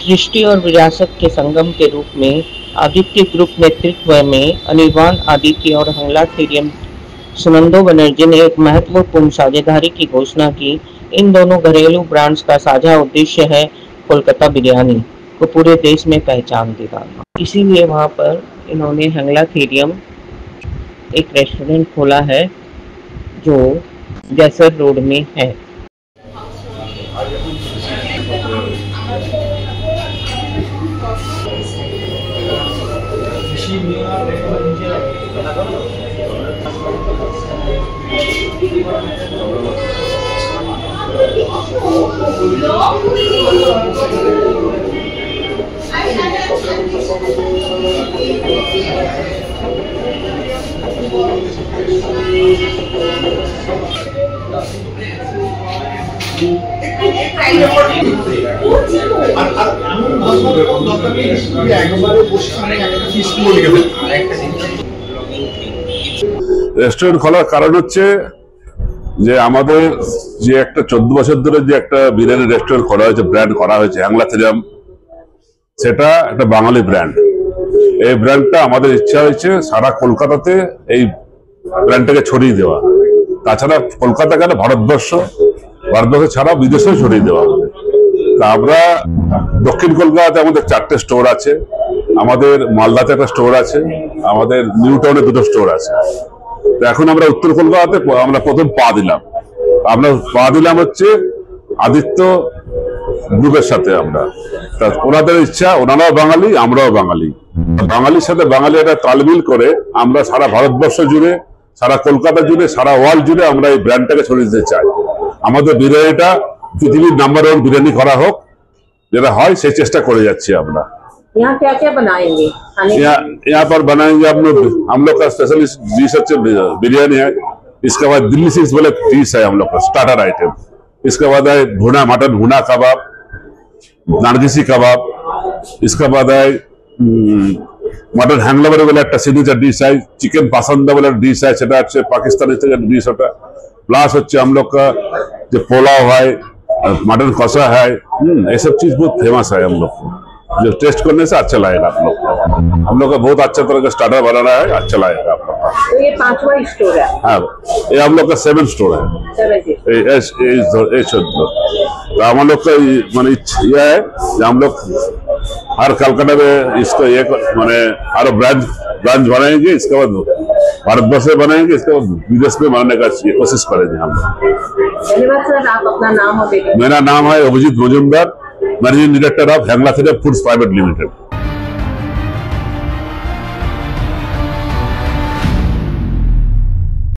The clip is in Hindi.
सृष्टि और विरासत के संगम के रूप में आदित्य ग्रुप नेतृत्व में अनिर्बाण आदित्य और हंगलाथेरियम सुनंदो बनर्जी ने एक महत्वपूर्ण साझेदारी की घोषणा की। इन दोनों घरेलू ब्रांड्स का साझा उद्देश्य है कोलकाता बिरयानी को पूरे देश में पहचान दिलाना। इसीलिए वहां पर इन्होंने हंगलाथेरियम एक रेस्टोरेंट खोला है जो जैसर रोड में है। रेस्टुरेंट खोलार कारण হচ্ছে যে আমাদের যে একটা 14 বছর ধরে যে একটা বিরিয়ানি রেস্টুরেন্ট খোলা হয়েছে, ব্র্যান্ড করা হয়েছে হ্যাংলাথেরিয়াম, সেটা একটা বাঙালি ব্র্যান্ড। এই ব্র্যান্ডটা আমাদের ইচ্ছা হয়েছে সারা কলকাতাতে এই ব্র্যান্ডটাকে ছড়িয়ে দেওয়া। তাছাড়া কলকাতা কেন, ভারতবর্ষ ছাড়া বিদেশেও ছড়িয়ে দেওয়া। তা আমরা দক্ষিণ কলকাতাতে আমাদের 4টে স্টোর আছে, আমাদের মালদাতে একটা স্টোর আছে, আমাদের নিউ টাউনে 2টো স্টোর আছে। তো এখন আমরা উত্তর কলকাতাতে আমরা প্রথম পা দিলাম হচ্ছে আদিত্য গ্রুপের সাথে। আমরা ওনাদের ইচ্ছা, ওনারাও বাঙালি, আমরাও বাঙালি, বাঙালির সাথে বাঙালি একটা তালমিল করে আমরা সারা ভারতবর্ষ জুড়ে, সারা কলকাতা জুড়ে, সারা ওয়ার্ল্ড জুড়ে আমরা এই ব্র্যান্ডটাকে ছড়িয়ে দিতে চাই। আমাদের বিরিয়ানিটা পৃথিবীর নাম্বার 1 বিরিয়ানি করা হোক, যেটা হয় সেই চেষ্টা করে যাচ্ছি আমরা। यहाँ क्या क्या बनाएंगे? यहाँ पर बनाएंगे हम लोग का स्पेशलिस्ट डिश बिरयानी है। इसके बाद दिल्ली 6 वाले डिश है हम लोग का स्टार्टर आइटम। इसके बाद है मटन भुना कबाब, नारगिसी कबाब। इसके बाद है मटन हैंगलावर वाला एक सिग्नेचर डिश है, चिकन पासंदा वाला डिश है, सेटा হচ্ছে पाकिस्तानी डिश होता। प्लस হচ্ছে हम लोग का जो पोलाव है, मटन कषा है, ये सब चीज बहुत फेमस है हम लोग को, जो टेस्ट करने से अच्छा लगेगा आप लोग को। हम लोग का बहुत अच्छा तरह का स्टार्टर बनाना है, अच्छा लगेगा आप लोग। तो ये 5वां स्टोर है? हाँ, ये हम लोग का 7 स्टोर है। तो हम लोग का माने यह है कि हम लोग हर कलकत्ता में इसको एक माने हर ब्रांच बनाएंगे, इसके बाद भारतवर्ष में बनाएंगे, इसके बाद विदेश में बनाने का कोशिश करेंगे हम लोग। धन्यवाद सर, आप अपना नाम और मेरा नाम है Abhijit Majumdar, managing director of हैंगलाथेरियम फूड्स प्राइवेट लिमिटेड।